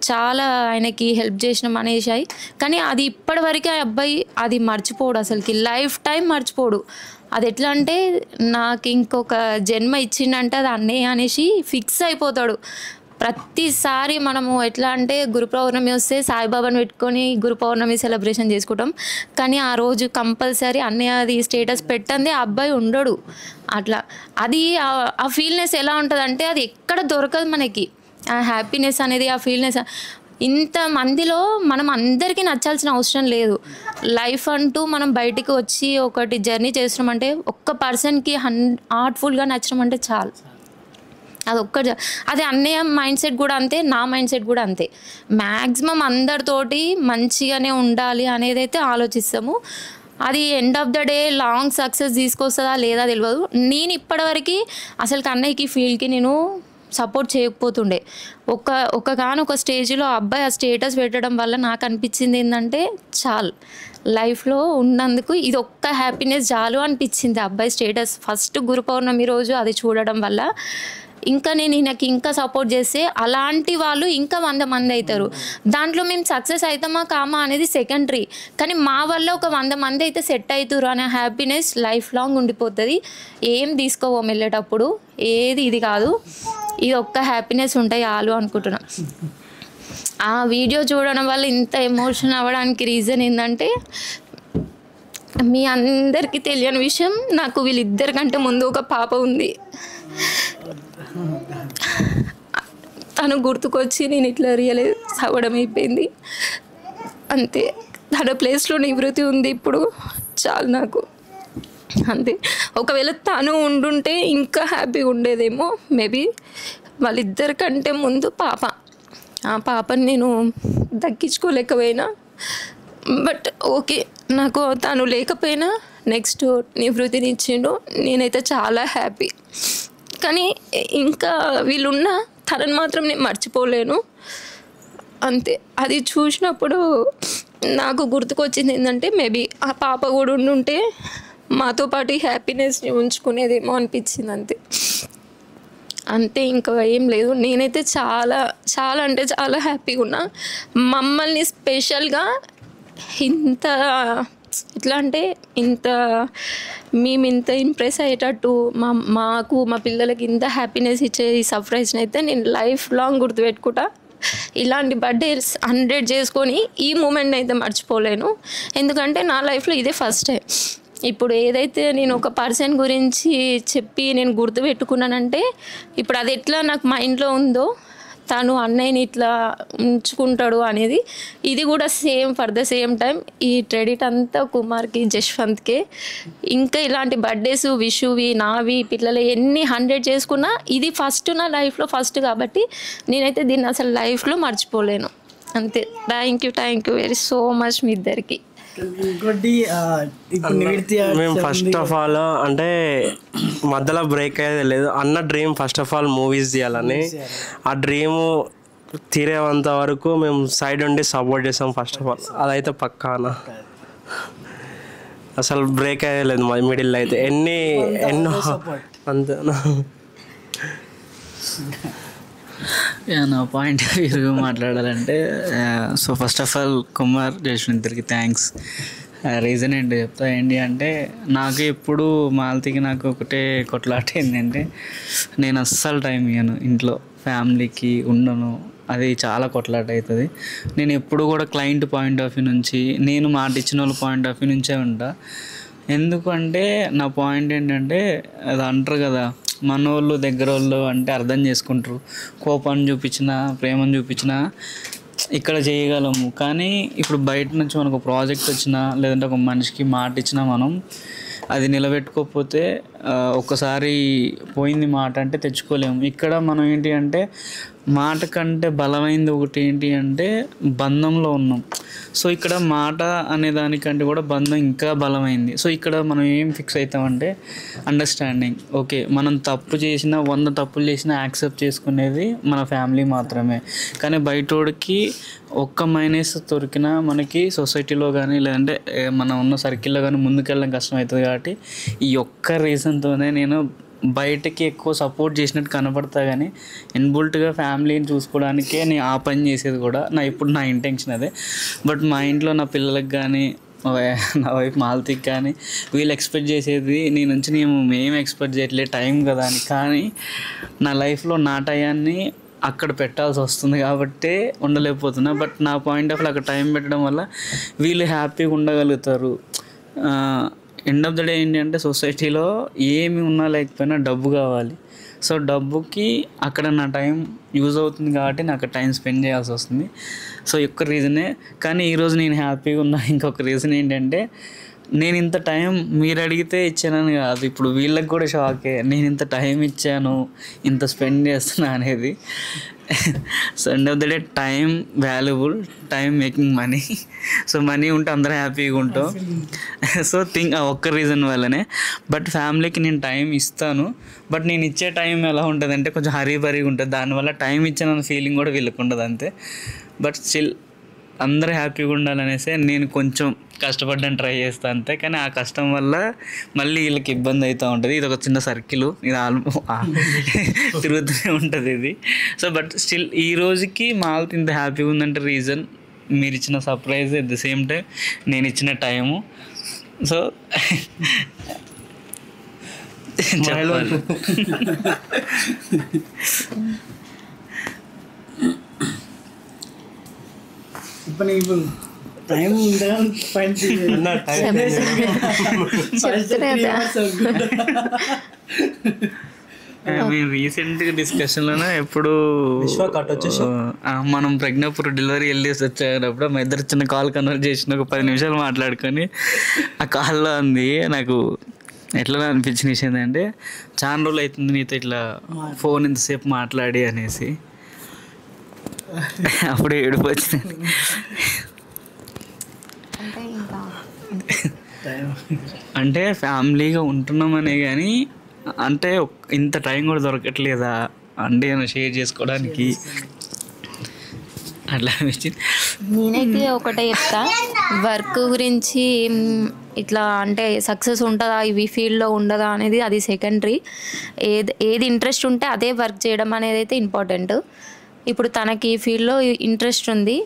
చాలా ఆయనకి హెల్ప్ చేసినాం అనేసాయి. కానీ అది ఇప్పటివరకు ఆ అబ్బాయి అది మర్చిపోడు, అసలుకి లైఫ్ టైం మర్చిపోడు. అది ఎట్లా అంటే నాకు ఇంకొక జన్మ ఇచ్చిండంటే అది అన్నయ్య అనేసి ఫిక్స్ అయిపోతాడు. ప్రతిసారి మనము ఎట్లా అంటే గురు పౌర్ణమి వస్తే సాయిబాబాని పెట్టుకొని గురు పౌర్ణమి సెలబ్రేషన్ చేసుకుంటాం. కానీ ఆ రోజు కంపల్సరీ అన్నయ్య అది స్టేటస్ పెట్టందే ఆ అబ్బాయి ఉండడు. అట్లా అది ఆ ఫీల్నెస్ ఎలా ఉంటుంది అంటే అది ఎక్కడ దొరకదు మనకి. ఆ హ్యాపీనెస్ అనేది, ఆ ఫీల్నెస్ ఇంతమందిలో మనం అందరికీ నచ్చాల్సిన అవసరం లేదు. లైఫ్ అంటూ మనం బయటికి వచ్చి ఒకటి జర్నీ చేస్తున్నామంటే ఒక్క పర్సన్కి హార్ట్ఫుల్గా నచ్చడం అంటే చాలు. అది అన్నయ్య మైండ్ సెట్ కూడా అంతే, నా మైండ్ సెట్ కూడా అంతే. మ్యాక్సిమం అందరితోటి మంచిగానే ఉండాలి అనేది అయితే ఆలోచిస్తాము. అది end of the day long success తీసుకొస్తుందా లేదా తెలియదు. నేను ఇప్పటివరకు అసలు అన్నయ్యకి ఫీల్డ్కి నేను సపోర్ట్ చేయకపోతుండే. ఒక స్టేజ్లో అబ్బాయి ఆ స్టేటస్ పెట్టడం వల్ల నాకు అనిపించింది ఏంటంటే చాలు, లైఫ్లో ఉన్నందుకు ఇది ఒక్క హ్యాపీనెస్ చాలు అనిపించింది. అబ్బాయి స్టేటస్ ఫస్ట్ గురు పౌర్ణమి రోజు అది చూడడం వల్ల ఇంకా నేను ఈయనకి ఇంకా సపోర్ట్ చేస్తే అలాంటి వాళ్ళు ఇంకా 100 మంది అవుతారు. దాంట్లో మేము సక్సెస్ అవుతామా కామా అనేది సెకండరీ, కానీ మా వల్ల ఒక 100 మంది అయితే సెట్ అవుతారు అనే హ్యాపీనెస్ లైఫ్ లాంగ్ ఉండిపోతుంది. ఏం తీసుకోవో వెళ్ళేటప్పుడు ఏది ఇది కాదు, ఇది ఒక్క హ్యాపీనెస్ ఉంటాయి చాలు అనుకుంటున్నా. ఆ వీడియో చూడడం వల్ల ఇంత ఎమోషన్ అవ్వడానికి రీజన్ ఏంటంటే మీ అందరికీ తెలియని విషయం, నాకు వీళ్ళిద్దరికంటే ముందు ఒక పాప ఉంది. తను గుర్తుకొచ్చి నేను ఇట్లా రియలైజ్ అవ్వడం అయిపోయింది అంతే. తన ప్లేస్లో నివృత్తి ఉంది ఇప్పుడు, చాలు నాకు అంతే. ఒకవేళ తను ఉండుంటే ఇంకా హ్యాపీగా ఉండేదేమో మేబీ. వాళ్ళిద్దరికంటే ముందు పాప, ఆ పాపని నేను దక్కించుకోలేకపోయినా. బట్ ఓకే, నాకు తను లేకపోయినా నెక్స్ట్ నివృత్తిని ఇచ్చిండు, నేనైతే చాలా హ్యాపీ. కానీ ఇంకా వీళ్ళున్న తనని మాత్రం నేను మర్చిపోలేను అంతే. అది చూసినప్పుడు నాకు గుర్తుకొచ్చింది ఏంటంటే మేబీ ఆ పాప కూడా ఉండుంటే మాతో పాటు ఈ హ్యాపీనెస్ని ఉంచుకునేదేమో అనిపించింది అంతే. అంతే, ఇంకా ఏం లేదు. నేనైతే చాలా చాలా అంటే చాలా హ్యాపీగా ఉన్నా. మమ్మల్ని స్పెషల్గా ఇంత ఎట్లా అంటే మేము ఇంత ఇంప్రెస్ అయ్యేటట్టు మాకు మా పిల్లలకి ఇంత హ్యాపీనెస్ ఇచ్చే ఈ సర్ప్రైజ్ని అయితే నేను లైఫ్ లాంగ్ గుర్తుపెట్టుకుంటా. ఇలాంటి బర్త్డేస్ 100 చేసుకొని ఈ మూమెంట్ని అయితే మర్చిపోలేను. ఎందుకంటే నా లైఫ్లో ఇదే ఫస్ట్ టైం. ఇప్పుడు ఏదైతే నేను ఒక పర్సన్ గురించి చెప్పి నేను గుర్తుపెట్టుకున్నానంటే ఇప్పుడు అది ఎట్లా నాకు మైండ్లో ఉందో తను అన్నయ్యని ఇట్లా ఉంచుకుంటాడు అనేది ఇది కూడా same for the same time ఈ క్రెడిట్ అంతా కుమార్కి జశ్వంత్కే. ఇంకా ఇలాంటి బర్త్డేస్ విషువి నావి పిల్లలు ఎన్ని 100 చేసుకున్నా ఇది ఫస్ట్ నా లైఫ్లో ఫస్ట్ కాబట్టి నేనైతే దీన్ని అసలు లైఫ్లో మర్చిపోలేను. అంతే. Thank you very so much మీ ఇద్దరికి. ఇంకోటి మేము ఫస్ట్ ఆఫ్ ఆల్ అంటే మధ్యలో బ్రేక్ అయ్యేది లేదు. అన్న dream first of all movies తీయాలని. ఆ డ్రీమ్ తీరేంత వరకు మేము సైడ్ ఉండి సపోర్ట్ చేసాం ఫస్ట్ ఆఫ్ ఆల్. అదైతే పక్కానా అసలు బ్రేక్ అయ్యలేదు మా మిడిల్ అయితే ఎన్నో అంతేనా. నా పాయింట్ ఆఫ్ వ్యూ మాట్లాడాలంటే so first of all Kumar Jashwanth ఇద్దరికి థ్యాంక్స్. రీజన్ ఏంటి చెప్తా. ఏంటి అంటే నాకు ఎప్పుడు మాలతికి నాకు ఒకటే కొట్లాట ఏంటంటే నేను అస్సలు టైం ఇవ్వను ఇంట్లో, ఫ్యామిలీకి ఉండను. అది చాలా కొట్లాట అవుతుంది. నేను ఎప్పుడు కూడా క్లయింట్ పాయింట్ ఆఫ్ వ్యూ నుంచి, నేను మాట ఇచ్చిన వాళ్ళ పాయింట్ ఆఫ్ వ్యూ నుంచే ఉంటా. ఎందుకంటే నా పాయింట్ ఏంటంటే అది అంటారు కదా, మనోళ్ళు దగ్గర వాళ్ళు అంటే అర్థం చేసుకుంటారు. కోపాన్ని చూపించినా ప్రేమను చూపించినా ఇక్కడ చేయగలము. కానీ ఇప్పుడు బయట నుంచి మనకు ప్రాజెక్ట్ వచ్చినా లేదంటే ఒక మనిషికి మాట ఇచ్చినా మనం అది నిలబెట్టుకోకపోతే ఒక్కసారి పోయింది మాట అంటే తెచ్చుకోలేము. ఇక్కడ మనం ఏంటి అంటే మాట కంటే బలమైంది ఒకటి ఏంటి అంటే బంధంలో ఉన్నాం. సో ఇక్కడ మాట అనే దానికంటే కూడా బంధం ఇంకా బలమైంది. సో ఇక్కడ మనం ఏం ఫిక్స్ అవుతామంటే అండర్స్టాండింగ్. ఓకే, మనం తప్పు చేసినా 100 తప్పులు చేసినా యాక్సెప్ట్ చేసుకునేది మన ఫ్యామిలీ మాత్రమే. కానీ బయటోడికి ఒక్క మైనస్ దొరికినా మనకి సొసైటీలో కానీ లేదంటే మనం ఉన్న సర్కిల్లో కానీ ముందుకెళ్ళడం కష్టం అవుతుంది. కాబట్టి ఈ ఒక్క రీజన్తోనే నేను బయటకి ఎక్కువ సపోర్ట్ చేసినట్టు కనపడతా. కానీ ఇన్బుల్ట్గా ఫ్యామిలీని చూసుకోవడానికే నేను ఆ పని చేసేది కూడా ఇప్పుడు నా ఇంటెన్షన్ అదే. బట్ మా ఇంట్లో నా పిల్లలకి కానీ నా వైఫ్ మాలతికి కానీ వీళ్ళు ఎక్స్పెక్ట్ చేసేది నీ నుంచి మేము ఎక్స్పెక్ట్ చేయట్లేదు టైం కదా అని. కానీ నా లైఫ్లో నా టయాన్ని అక్కడ పెట్టాల్సి వస్తుంది కాబట్టి ఉండలేకపోతున్నా. బట్ నా పాయింట్ ఆఫ్ అక్కడ టైం పెట్టడం వల్ల వీళ్ళు హ్యాపీగా ఉండగలుగుతారు. ఎండ్ ఆఫ్ ద డే ఏంటి అంటే సొసైటీలో ఏమి ఉన్నా లేకపోయినా డబ్బు కావాలి. సో డబ్బుకి అక్కడ నా టైం యూజ్ అవుతుంది కాబట్టి నాకు టైం స్పెండ్ చేయాల్సి వస్తుంది. సో ఒక్క రీజనే. కానీ ఈరోజు నేను హ్యాపీగా ఉన్నా ఇంకొక రీజన్ ఏంటంటే నేను ఇంత టైం మీరు అడిగితే ఇచ్చానని కాదు, ఇప్పుడు వీళ్ళకి కూడా షాకే. నేను ఇంత టైం ఇచ్చాను, ఇంత స్పెండ్ చేస్తున్నా అనేది. So end of the day time valuable, time making money. So money ఉంటే అందరూ హ్యాపీగా ఉంటాం. సో ఒక్క రీజన్ వల్లనే. బట్ ఫ్యామిలీకి నేను టైం ఇస్తాను. బట్ నేను ఇచ్చే టైం ఎలా ఉంటుంది అంటే కొంచెం హరీబరీగా ఉంటుంది. దానివల్ల టైం ఇచ్చానన్న ఫీలింగ్ కూడా వీళ్ళకి ఉండదు అంతే. బట్ స్టిల్ అందరూ హ్యాపీగా ఉండాలనేసి నేను కొంచెం కష్టపడ్డానికి ట్రై చేస్తాను అంతే. కానీ ఆ కష్టం వల్ల మళ్ళీ వీళ్ళకి ఇబ్బంది అవుతూ ఉంటుంది. ఇది ఒక చిన్న సర్కిల్, ఇది తిరుగుతూనే ఉంటుంది ఇది. సో బట్ స్టిల్ ఈ రోజుకి మాలతి ఇంత హ్యాపీగా ఉందంటే రీజన్ మీరు ఇచ్చిన surprise, at the same time నేను ఇచ్చిన టైము. సో చెప్పాలి. ఇప్పుడు నీకు టైం ఉందా? మేము రీసెంట్ డిస్కషన్లోనే ఎప్పుడు మనం ప్రజ్ఞాపూర్ డెలివరీ వెళ్ళేసి వచ్చేటప్పుడు మా ఇద్దరు చిన్న కాల్ కన్వర్ట్ చేసిన ఒక 10 నిమిషాలు మాట్లాడుకొని ఆ కాల్లో అంది నాకు ఎట్లా అనిపించిన విషయం ఏంటంటే చాలా రోజులు అవుతుంది నీతో ఇట్లా ఫోన్ ఇంతసేపు మాట్లాడి అనేసి. అప్పుడే ఏడుపు వచ్చింది. అంటే ఫ్యామిలీగా ఉంటున్నామనే కానీ అంటే ఇంత టైం కూడా దొరకట్లేదా అంటే షేర్ చేసుకోవడానికి అట్లా అనిపించింది. నేనైతే ఒకటే చెప్తా, వర్క్ గురించి ఇట్లా అంటే సక్సెస్ ఉంటుందా ఇవి ఫీల్డ్లో ఉండదా అనేది అది సెకండరీ. ఏది ఇంట్రెస్ట్ ఉంటే అదే వర్క్ చేయడం అనేది అయితే ఇంపార్టెంట్. ఇప్పుడు తనకి ఈ ఫీల్డ్లో ఇంట్రెస్ట్ ఉంది.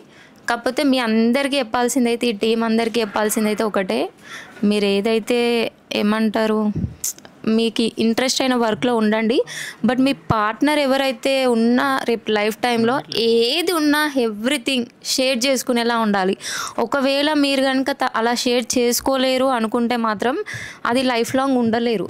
కాకపోతే మీ అందరికీ చెప్పాల్సింది అయితే, ఈ టీం అందరికీ చెప్పాల్సింది అయితే ఒకటే, మీరు ఏదైతే ఏమంటారు మీకు ఇంట్రెస్ట్ అయిన వర్క్లో ఉండండి. బట్ మీ పార్ట్నర్ ఎవరైతే ఉన్నా రేపు లైఫ్ టైంలో ఏది ఉన్నా ఎవ్రీథింగ్ షేర్ చేసుకునేలా ఉండాలి. ఒకవేళ మీరు కనుక అలా షేర్ చేసుకోలేరు అనుకుంటే మాత్రం అది లైఫ్ లాంగ్ ఉండలేరు.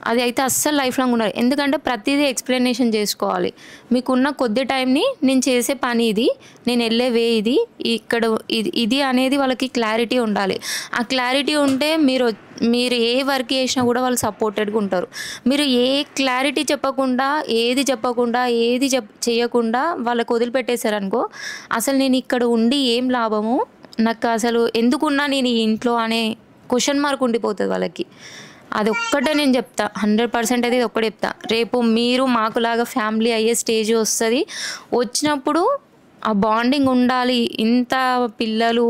అది అయితే అస్సలు లైఫ్ లాంగ్ ఉండాలి. ఎందుకంటే ప్రతిదీ ఎక్స్ప్లెనేషన్ చేసుకోవాలి. మీకున్న కొద్ది టైంని నేను చేసే పని ఇది, నేను వెళ్ళే వే ఇది, ఇక్కడ ఇది అనేది వాళ్ళకి క్లారిటీ ఉండాలి. ఆ క్లారిటీ ఉంటే మీరు ఏ వర్క్ చేసినా కూడా వాళ్ళు సపోర్టెడ్గా ఉంటారు. మీరు ఏ క్లారిటీ చెప్పకుండా ఏది చేయకుండా వాళ్ళకి వదిలిపెట్టేశారనుకో, అసలు నేను ఇక్కడ ఉండి ఏం లాభము, నాకు అసలు ఎందుకున్నా నేను ఈ ఇంట్లో అనే క్వశ్చన్ మార్క్ ఉండిపోతుంది వాళ్ళకి. అది ఒక్కటే నేను చెప్తా, 100% అయితే ఇది ఒక్కటే చెప్తా. రేపు మీరు మాకులాగా ఫ్యామిలీ అయ్యే స్టేజ్ వస్తుంది. వచ్చినప్పుడు ఆ బాండింగ్ ఉండాలి, ఇంత పిల్లలు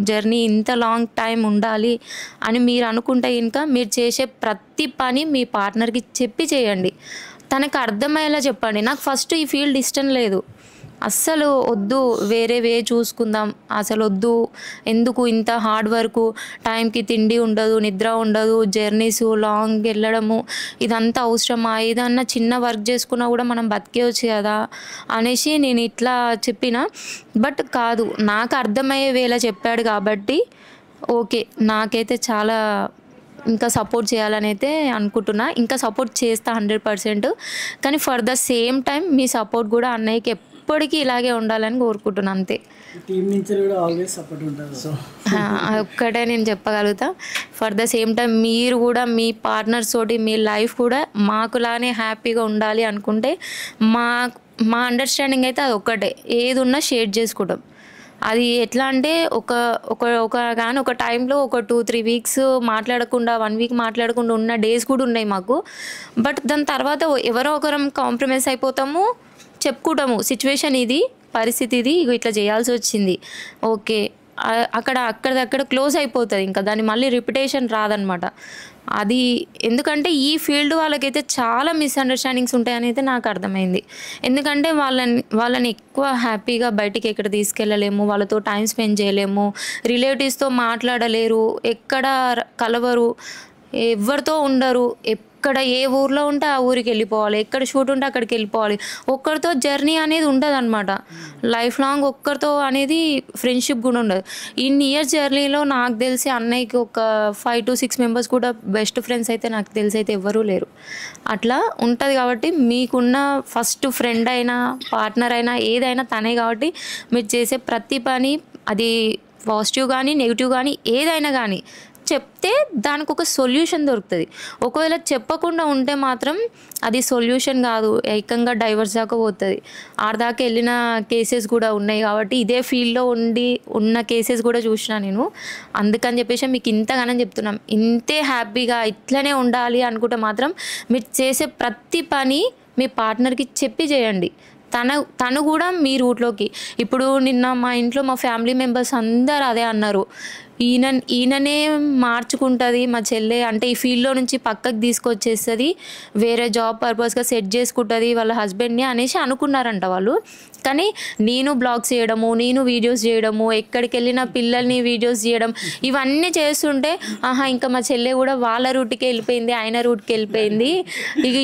జర్నీ ఇంత లాంగ్ టైం ఉండాలి అని మీరు అనుకుంటే ఇంకా మీరు చేసే ప్రతి పని మీ పార్ట్నర్కి చెప్పి చేయండి. తనకు అర్థమయ్యేలా చెప్పండి. నాకు ఫస్ట్ ఈ ఫీల్డ్ ఇష్టం లేదు, అస్సలు వద్దు, వేరే వే చూసుకుందాం, అసలు వద్దు, ఎందుకు ఇంత హార్డ్ వర్క్, టైంకి తిండి ఉండదు, నిద్ర ఉండదు, జర్నీస్ లాంగ్ వెళ్ళడము, ఇదంతా అవసరమా, ఏదన్నా చిన్న వర్క్ చేసుకున్నా కూడా మనం బతికేయచ్చు కదా అనేసి నేను ఇట్లా చెప్పిన. బట్ కాదు, నాకు అర్థమయ్యే వేళ చెప్పాడు కాబట్టి ఓకే, నాకైతే చాలా ఇంకా సపోర్ట్ చేయాలని అయితే అనుకుంటున్నా. ఇంకా సపోర్ట్ చేస్తా 100%. కానీ for the same time me support కూడా అన్నయ్యకి ఎప్పటికీ ఇలాగే ఉండాలని కోరుకుంటున్నాను. అంతే, టీం నుంచి కూడా ఆల్వేస్ సపోర్ట్ ఉంటుంది. సో ఒక్కటే నేను చెప్పగలుగుతా. ఫర్ ద సేమ్ టైం మీరు కూడా మీ పార్ట్నర్స్ తోటి మీ లైఫ్ కూడా మాకులానే హ్యాపీగా ఉండాలి అనుకుంటే మా అండర్స్టాండింగ్ అయితే అది ఒక్కటే, ఏది ఉన్నా షేర్ చేసుకుంటాం. అది ఎట్లా అంటే ఒక టైంలో ఒక 2-3 వీక్స్ మాట్లాడకుండా 1 వీక్ మాట్లాడకుండా ఉన్న డేస్ కూడా ఉన్నాయి మాకు. బట్ దాని తర్వాత ఎవరో ఒకరం కాంప్రమైజ్ అయిపోతాము, చెప్పుకుంటాము సిచ్యువేషన్ ఇది, పరిస్థితి ఇది, ఇట్లా చేయాల్సి వచ్చింది, ఓకే, అక్కడక్కడ క్లోజ్ అయిపోతుంది. ఇంకా దాన్ని మళ్ళీ రిపిటేషన్ రాదనమాట. అది ఎందుకంటే ఈ ఫీల్డ్ వాళ్ళకైతే చాలా మిస్అండర్స్టాండింగ్స్ ఉంటాయని అయితే నాకు అర్థమైంది. ఎందుకంటే వాళ్ళని ఎక్కువ హ్యాపీగా బయటికి ఎక్కడ తీసుకెళ్ళలేము, వాళ్ళతో టైం స్పెండ్ చేయలేము, రిలేటివ్స్తో మాట్లాడలేరు, ఎక్కడ కలవరు, ఎవరితో ఉండరు, ఎక్కడ ఏ ఊర్లో ఉంటే ఆ ఊరికి వెళ్ళిపోవాలి, ఎక్కడ షూట్ ఉంటే అక్కడికి వెళ్ళిపోవాలి. ఒక్కరితో జర్నీ అనేది ఉండదు అనమాట. లైఫ్ లాంగ్ ఒక్కరితో అనేది ఫ్రెండ్షిప్ కూడా ఉండదు. ఇన్ని ఇయర్స్ జర్నీలో నాకు తెలిసి అన్నయ్యకి ఒక 5 to 6 మెంబర్స్ కూడా బెస్ట్ ఫ్రెండ్స్ అయితే నాకు తెలిసి అయితే ఎవ్వరూ లేరు. అట్లా ఉంటుంది కాబట్టి మీకున్న ఫస్ట్ ఫ్రెండ్ అయినా పార్ట్నర్ అయినా ఏదైనా తనే. కాబట్టి మీరు చేసే ప్రతి పని అది పాజిటివ్ కానీ నెగిటివ్ కానీ ఏదైనా కానీ చెప్తే దానికి ఒక సొల్యూషన్ దొరుకుతుంది. ఒకవేళ చెప్పకుండా ఉంటే మాత్రం అది సొల్యూషన్ కాదు, ఏకంగా డైవర్స్ దాకా పోతుంది. ఆడదాకా వెళ్ళిన కేసెస్ కూడా ఉన్నాయి. కాబట్టి ఇదే ఫీల్డ్లో ఉన్న కేసెస్ కూడా చూసినా నేను. అందుకని చెప్పేసి మీకు ఇంతగానని చెప్తున్నాం. ఇంతే హ్యాపీగా ఇట్లనే ఉండాలి అనుకుంటే మాత్రం మీరు చేసే ప్రతి పని మీ పార్ట్నర్కి చెప్పి చేయండి. తను కూడా మీ రూట్లోకి. ఇప్పుడు నిన్న మా ఇంట్లో మా ఫ్యామిలీ మెంబర్స్ అందరు అదే అన్నారు, ఈయననే మార్చుకుంటుంది మా చెల్లె, అంటే ఈ ఫీల్డ్లో నుంచి పక్కకు తీసుకొచ్చేస్తుంది, వేరే జాబ్ పర్పస్గా సెట్ చేసుకుంటుంది వాళ్ళ హస్బెండ్ని అనేసి అనుకున్నారంట వాళ్ళు. కానీ నేను బ్లాగ్స్ చేయడము, నేను వీడియోస్ చేయడము, ఎక్కడికి వెళ్ళిన పిల్లల్ని వీడియోస్ చేయడం, ఇవన్నీ చేస్తుంటే ఇంకా మా చెల్లె కూడా వాళ్ళ రూట్కి వెళ్ళిపోయింది, ఆయన రూట్కి వెళ్ళిపోయింది, ఇక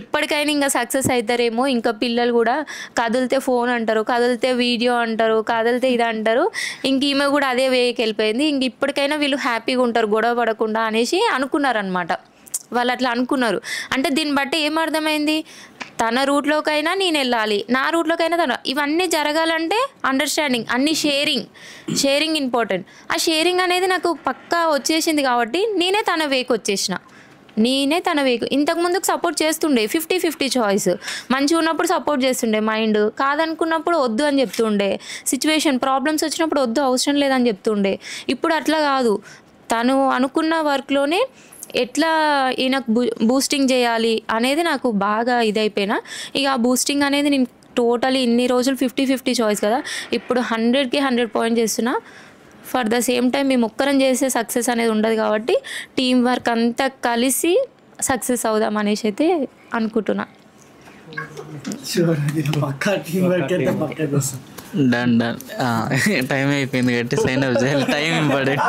ఇప్పటికైనా ఇంకా సక్సెస్ అవుతారేమో, ఇంకా పిల్లలు కూడా కదిలితే ఫోన్ అంటారు, కదిలితే వీడియో అంటారు, కదిలితే ఇది అంటారు, ఇంక ఈమె కూడా అదే వేకి వెళ్ళిపోయింది, ఇంక ఇప్పటికైనా వీళ్ళు హ్యాపీగా ఉంటారు గొడవ పడకుండా అనేసి అనుకున్నారనమాట. వాళ్ళు అట్లా అనుకున్నారు. అంటే దీన్ని బట్టి ఏమర్థమైంది, తన రూట్లోకైనా నేను వెళ్ళాలి, నా రూట్లోకైనా తన, ఇవన్నీ జరగాలంటే అండర్స్టాండింగ్, అన్ని షేరింగ్ ఇంపార్టెంట్. ఆ షేరింగ్ అనేది నాకు పక్కా వచ్చేసింది కాబట్టి నేనే తన వేకి వచ్చేసిన. ఇంతకుముందుకు సపోర్ట్ చేస్తుండే, 50-50 చాయిస్. మంచిగా ఉన్నప్పుడు సపోర్ట్ చేస్తుండే మైండ్, కాదనుకున్నప్పుడు వద్దు అని చెప్తుండే, సిచ్యువేషన్ ప్రాబ్లమ్స్ వచ్చినప్పుడు వద్దు అవసరం లేదని చెప్తుండే. ఇప్పుడు అట్లా కాదు, తను అనుకున్న వర్క్లోనే ఎట్లా ఈయనకు బూస్టింగ్ చేయాలి అనేది నాకు బాగా ఇదైపోయినా. ఇక ఆ బూస్టింగ్ అనేది నేను టోటలీ ఇన్ని రోజులు 50-50 చాయిస్ కదా, ఇప్పుడు 100కి 100 పాయింట్ చేస్తున్నా. ఫర్ ద సేమ్ టైం మేము ఒక్కరం చేసే సక్సెస్ అనేది ఉండదు కాబట్టి టీం వర్క్ అంతా కలిసి సక్సెస్ అవుదాం అనేసి అయితే అనుకుంటున్నా. పక్కా టీం వర్క్ అయితే పక్కా చేస్తాం. Done done. టైం అయిపోయింది కాబట్టి సైన్ అప్ చేయాలి. Time important.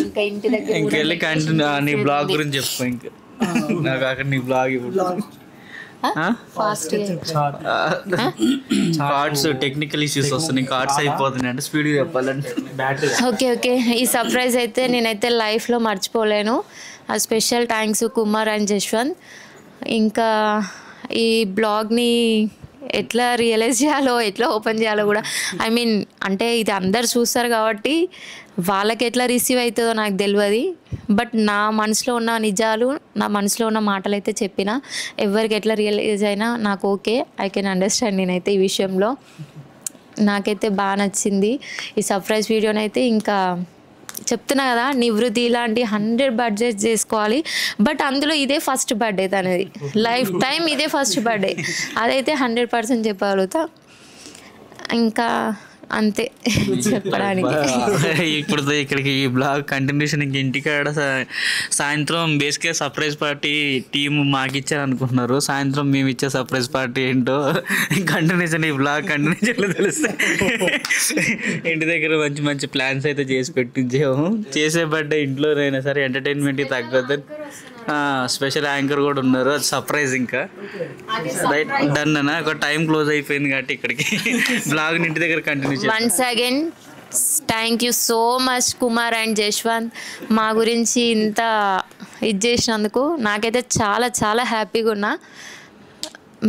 ఇంకా ఇంటి దగ్గర ఇంకెళ్ళి కంటిన్యూ నీ బ్లాగ్ గురించి చెప్పు. ఇంకా నాకు అక్కడ నీ బ్లాగ్ ఇప్పుడు ఫాస్ట్ కార్డ్స్ టెక్నికల్ ఇష్యూస్ వస్తున్నాయి. కార్డ్స్ అయిపోతున్నాయి అంటే స్పీడ్గా చెప్పాలంటే బ్యాటరీ. ఓకే ఓకే, ఈ సర్ప్రైజ్ అయితే నేనైతే లైఫ్లో మర్చిపోలేను. ఆ special thanks Kumar and Jashwanth. ఇంకా ఈ బ్లాగ్ని ఎట్లా రియలైజ్ చేయాలో, ఎట్లా ఓపెన్ చేయాలో కూడా, ఐ మీన్ అంటే ఇది అందరు చూస్తారు కాబట్టి వాళ్ళకి ఎట్లా రిసీవ్ అవుతుందో నాకు తెలియదు. బట్ నా మనసులో ఉన్న నిజాలు, నా మనసులో ఉన్న మాటలు అయితే చెప్పిన. ఎవరికి ఎట్లా రియలైజ్ అయినా నాకు ఓకే, ఐ కెన్ అండర్స్టాండ్. నేనైతే ఈ విషయంలో నాకైతే బాగా నచ్చింది ఈ సర్ప్రైజ్ వీడియోనైతే. ఇంకా చెప్తున్నా కదా, నివృత్తి ఇలాంటి 100 బర్త్డేస్ చేసుకోవాలి. బట్ అందులో ఇదే ఫస్ట్ బర్త్డే తనది. లైఫ్ టైం ఇదే ఫస్ట్ బర్త్డే. అదైతే 100% చెప్పగలుగుతా. ఇంకా అంతే చెప్పడానికి. ఇప్పుడు ఇక్కడికి ఈ బ్లాగ్ కంటిన్యూషన్ ఇంక ఇంటికాడ సాయంత్రం బేసిక్గా సర్ప్రైజ్ పార్టీ టీమ్ మాకు ఇచ్చారు అనుకుంటున్నారు. సాయంత్రం మేము ఇచ్చే సర్ప్రైజ్ పార్టీ ఏంటో కంటిన్యూషన్, ఈ బ్లాగ్ కంటిన్యూషన్లో తెలుస్తాయి. ఇంటి దగ్గర మంచి మంచి ప్లాన్స్ అయితే చేసి పెట్టించాము. చేసే బర్త్డే ఇంట్లోనైనా సరే ఎంటర్టైన్మెంట్కి తగ్గదు. స్పెషల్ యాంకర్ కూడా ఉన్నారు, అది సర్ప్రైజ్. ఇంకా రైట్ డన్ అన్న. ఒక టైం క్లోజ్ అయిపోయింది కాబట్టి ఇక్కడికి బ్లాగ్ ఇంటి దగ్గర కంటిన్యూ చేస్తాం. Once again thank you so much Kumar and Jashwanth, మా గురించి ఇంత ఇది చేసినందుకు. నాకైతే చాలా చాలా హ్యాపీగా ఉన్నా.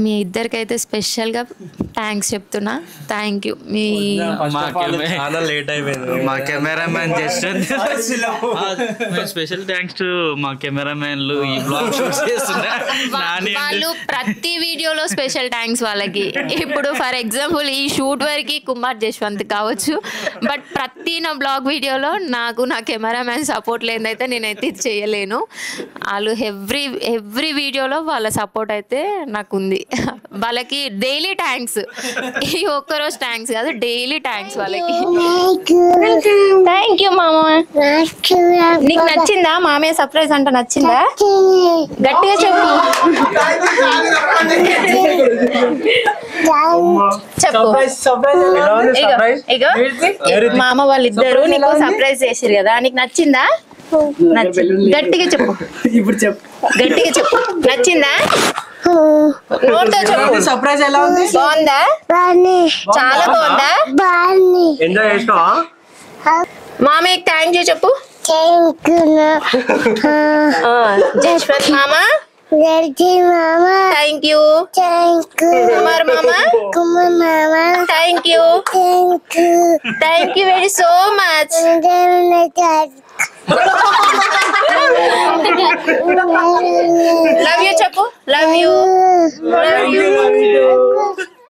మీ ఇద్దరికైతే స్పెషల్గా థ్యాంక్స్ చెప్తున్నా. Thank you. మీ చాలా లేట్ అయిపోయింది. మా cameraman Jashwanth, special thanks to మా కెమెరామ్యాన్లు ఈ బ్లాగ్ షూట్ చేస్తున్నారు. వాళ్ళు ప్రతి వీడియోలో స్పెషల్ థ్యాంక్స్ వాళ్ళకి. ఇప్పుడు ఫర్ ఎగ్జాంపుల్ ఈ షూట్ వరకు కుమార్ జశ్వంత్ కావచ్చు, బట్ ప్రతి నా బ్లాగ్ వీడియోలో నాకు నా కెమెరామ్యాన్ సపోర్ట్ లేదైతే నేనైతే ఇది చేయలేను. వాళ్ళు ఎవ్రీ వీడియోలో వాళ్ళ సపోర్ట్ అయితే నాకు ఉంది. వాళ్ళకి డైలీ థ్యాంక్స్. ఈ ఒక్కరోజు థ్యాంక్స్ కాదు, డైలీ థ్యాంక్స్ వాళ్ళకి. థ్యాంక్ యూ మామ. నీకు నచ్చిందా మామయ్య సర్ప్రైజ్? అంటే నచ్చిందా? గట్టిగా చెప్పు చెప్పు. మామ వాళ్ళిద్దరు నీకు సర్ప్రైజ్ చేసిరు కదా, నీకు నచ్చిందా? గట్టిగా చెప్పు. ఇప్పుడు చెప్పు, గట్టిగా చెప్పు. నచ్చిందా? నోట్తో చెప్పు. సర్ప్రైజ్ ఎలా ఉంది? బాగుందా? చాలా బాగుందా? ఎంజాయ్ చేసినావా? మామయ్యకి థ్యాంక్ యూ చెప్పు. జశ్వంత్ మామ థ్యాంక్ యూ. కుమార్ మామ thank you. Thank you very so much. Love you చెప్పు. Love you.